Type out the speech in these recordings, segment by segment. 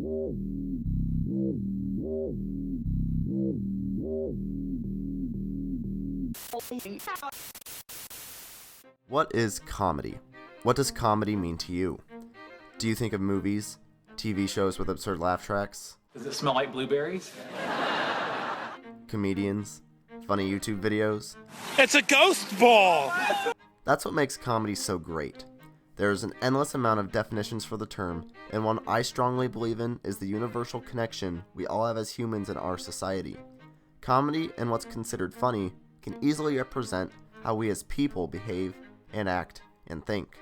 What is comedy? What does comedy mean to you? Do you think of movies, TV shows with absurd laugh tracks? Does it smell like blueberries? Comedians? Funny YouTube videos? It's a ghost ball! That's what makes comedy so great. There is an endless amount of definitions for the term, and one I strongly believe in is the universal connection we all have as humans in our society. Comedy and what's considered funny can easily represent how we as people behave and act and think.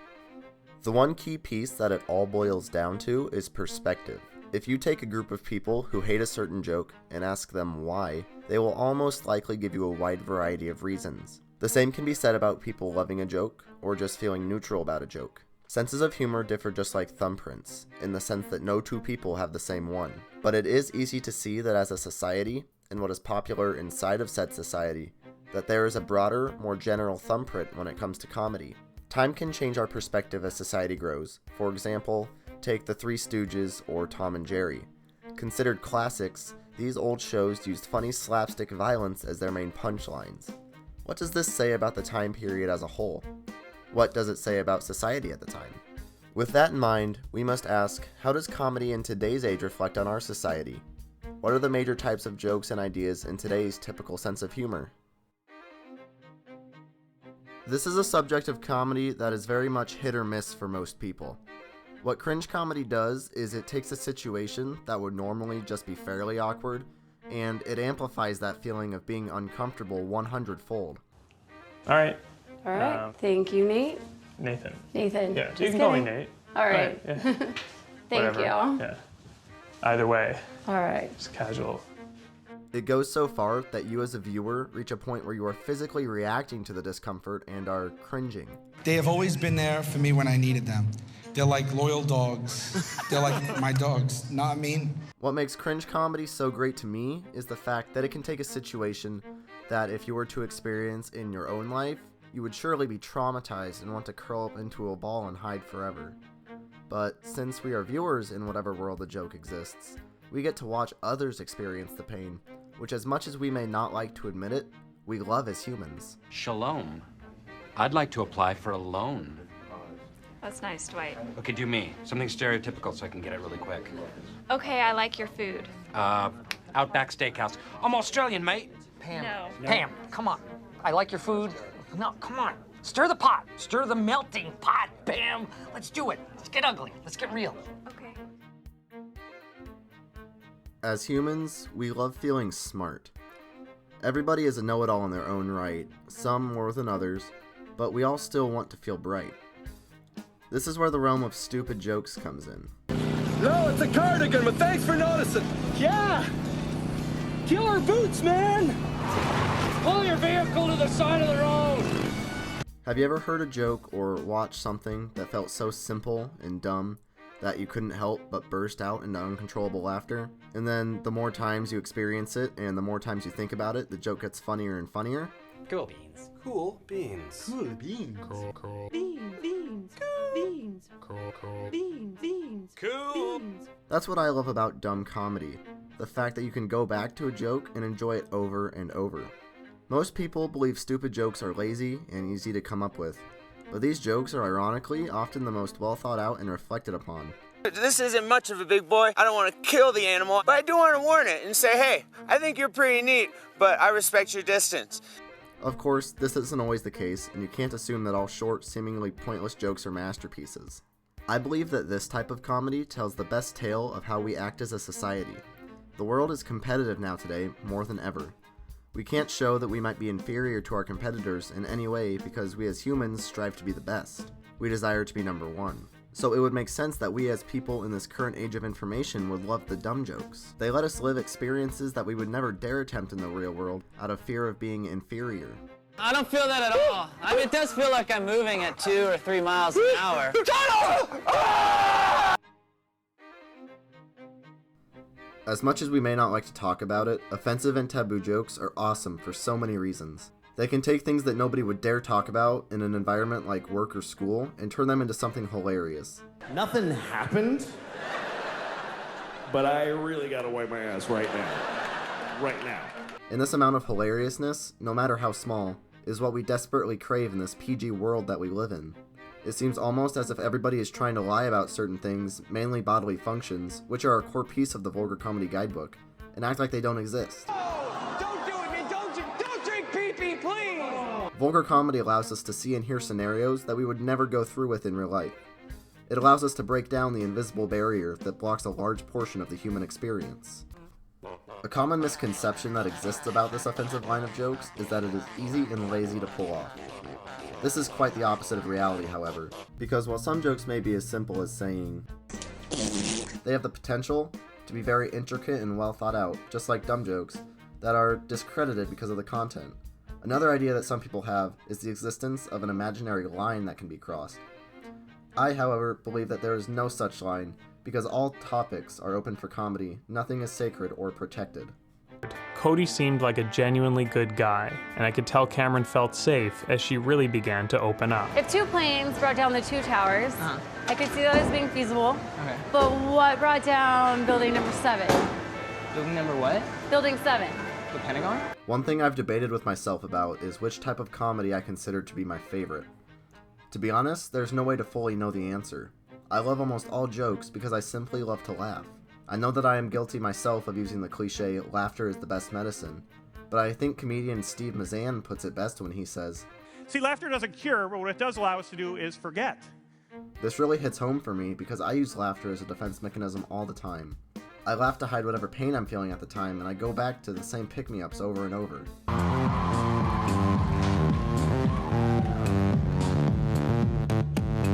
The one key piece that it all boils down to is perspective. If you take a group of people who hate a certain joke and ask them why, they will almost likely give you a wide variety of reasons. The same can be said about people loving a joke or just feeling neutral about a joke. Senses of humor differ just like thumbprints, in the sense that no two people have the same one. But it is easy to see that as a society, and what is popular inside of said society, that there is a broader, more general thumbprint when it comes to comedy. Time can change our perspective as society grows. For example, take The Three Stooges or Tom and Jerry. Considered classics, these old shows used funny slapstick violence as their main punchlines. What does this say about the time period as a whole? What does it say about society at the time? With that in mind, we must ask, how does comedy in today's age reflect on our society? What are the major types of jokes and ideas in today's typical sense of humor? This is a subject of comedy that is very much hit or miss for most people. What cringe comedy does is it takes a situation that would normally just be fairly awkward, and it amplifies that feeling of being uncomfortable 100-fold. All right. All right. Thank you, Nate. Nathan. Nathan. Yeah, Just you can call me kidding. Nate. All right. Yeah. Thank Whatever. you. Yeah. Either way, All right. it's casual. It goes so far that you as a viewer reach a point where you are physically reacting to the discomfort and are cringing. They have always been there for me when I needed them. They're like loyal dogs. They're like my dogs, know what I mean? What makes cringe comedy so great to me is the fact that it can take a situation that if you were to experience in your own life, you would surely be traumatized and want to curl up into a ball and hide forever. But since we are viewers in whatever world the joke exists, we get to watch others experience the pain, which as much as we may not like to admit it, we love as humans. Shalom. I'd like to apply for a loan. That's nice, Dwight. Okay, do me. Something stereotypical so I can get it really quick. Okay, I like your food. Outback Steakhouse. I'm Australian, mate. Pam. No. Pam, come on. I like your food. No, come on. Stir the pot. Stir the melting pot, Pam. Let's do it. Let's get ugly. Let's get real. Okay. As humans, we love feeling smart. Everybody is a know-it-all in their own right, some more than others, but we all still want to feel bright. This is where the realm of stupid jokes comes in. No, it's a cardigan, but thanks for noticing. Yeah! Killer boots, man! Pull your vehicle to the side of the road! Have you ever heard a joke or watched something that felt so simple and dumb that you couldn't help but burst out into uncontrollable laughter? And then the more times you experience it and the more times you think about it, the joke gets funnier and funnier? Cool beans. Cool beans. Cool beans. Cool. Beans, beans, beans, Cool. beans, beans, Cool. beans. That's what I love about dumb comedy. The fact that you can go back to a joke and enjoy it over and over. Most people believe stupid jokes are lazy and easy to come up with, but these jokes are ironically often the most well thought out and reflected upon. This isn't much of a big boy. I don't want to kill the animal, but I do want to warn it and say, hey, I think you're pretty neat, but I respect your distance. Of course, this isn't always the case, and you can't assume that all short, seemingly pointless jokes are masterpieces. I believe that this type of comedy tells the best tale of how we act as a society. The world is competitive now today, more than ever. We can't show that we might be inferior to our competitors in any way because we as humans strive to be the best. We desire to be number one. So it would make sense that we as people in this current age of information would love the dumb jokes. They let us live experiences that we would never dare attempt in the real world out of fear of being inferior. I don't feel that at all. I mean, it does feel like I'm moving at 2 or 3 miles an hour. As much as we may not like to talk about it, offensive and taboo jokes are awesome for so many reasons. They can take things that nobody would dare talk about in an environment like work or school and turn them into something hilarious. Nothing happened. but I really gotta wipe my ass right now. Right now. And this amount of hilariousness, no matter how small, is what we desperately crave in this PG world that we live in. It seems almost as if everybody is trying to lie about certain things, mainly bodily functions, which are a core piece of the Vulgar Comedy Guidebook, and act like they don't exist. Oh, don't do it, man! Don't drink pee-pee, please! Vulgar comedy allows us to see and hear scenarios that we would never go through with in real life. It allows us to break down the invisible barrier that blocks a large portion of the human experience. A common misconception that exists about this offensive line of jokes is that it is easy and lazy to pull off. This is quite the opposite of reality, however, because while some jokes may be as simple as saying, they have the potential to be very intricate and well thought out, just like dumb jokes, that are discredited because of the content. Another idea that some people have is the existence of an imaginary line that can be crossed. I, however, believe that there is no such line, because all topics are open for comedy, nothing is sacred or protected. Cody seemed like a genuinely good guy, and I could tell Cameron felt safe as she really began to open up. If 2 planes brought down the 2 towers, I could see that as being feasible. Okay. But what brought down building number 7? Building number what? Building 7. The Pentagon? One thing I've debated with myself about is which type of comedy I consider to be my favorite. To be honest, there's no way to fully know the answer. I love almost all jokes because I simply love to laugh. I know that I am guilty myself of using the cliche, laughter is the best medicine, but I think comedian Steve Mazan puts it best when he says, "See, laughter doesn't cure, but what it does allow us to do is forget." This really hits home for me because I use laughter as a defense mechanism all the time. I laugh to hide whatever pain I'm feeling at the time, and I go back to the same pick-me-ups over and over.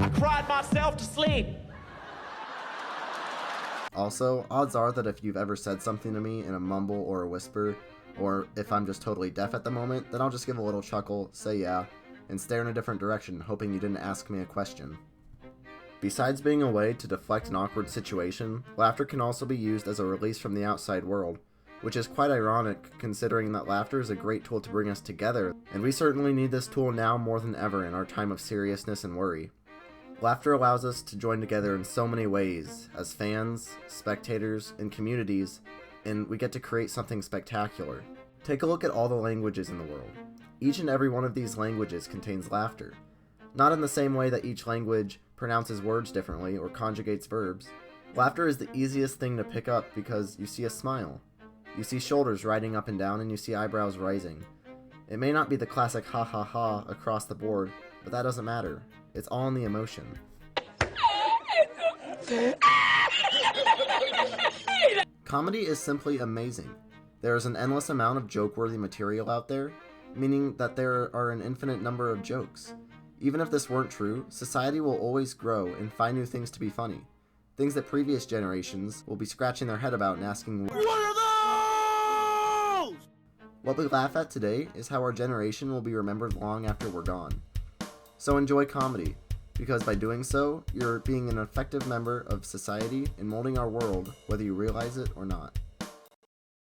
I cried myself to sleep. Also, odds are that if you've ever said something to me in a mumble or a whisper, or if I'm just totally deaf at the moment, then I'll just give a little chuckle, say yeah, and stare in a different direction, hoping you didn't ask me a question. Besides being a way to deflect an awkward situation, laughter can also be used as a release from the outside world, which is quite ironic considering that laughter is a great tool to bring us together, and we certainly need this tool now more than ever in our time of seriousness and worry. Laughter allows us to join together in so many ways, as fans, spectators, and communities, and we get to create something spectacular. Take a look at all the languages in the world. Each and every one of these languages contains laughter. Not in the same way that each language pronounces words differently or conjugates verbs. Laughter is the easiest thing to pick up because you see a smile. You see shoulders riding up and down and you see eyebrows rising. It may not be the classic ha ha ha across the board, but that doesn't matter. It's all in the emotion. Comedy is simply amazing. There is an endless amount of joke-worthy material out there, meaning that there are an infinite number of jokes. Even if this weren't true, society will always grow and find new things to be funny. Things that previous generations will be scratching their head about and asking, "What are those?" What we laugh at today is how our generation will be remembered long after we're gone. So enjoy comedy, because by doing so, you're being an effective member of society and molding our world, whether you realize it or not.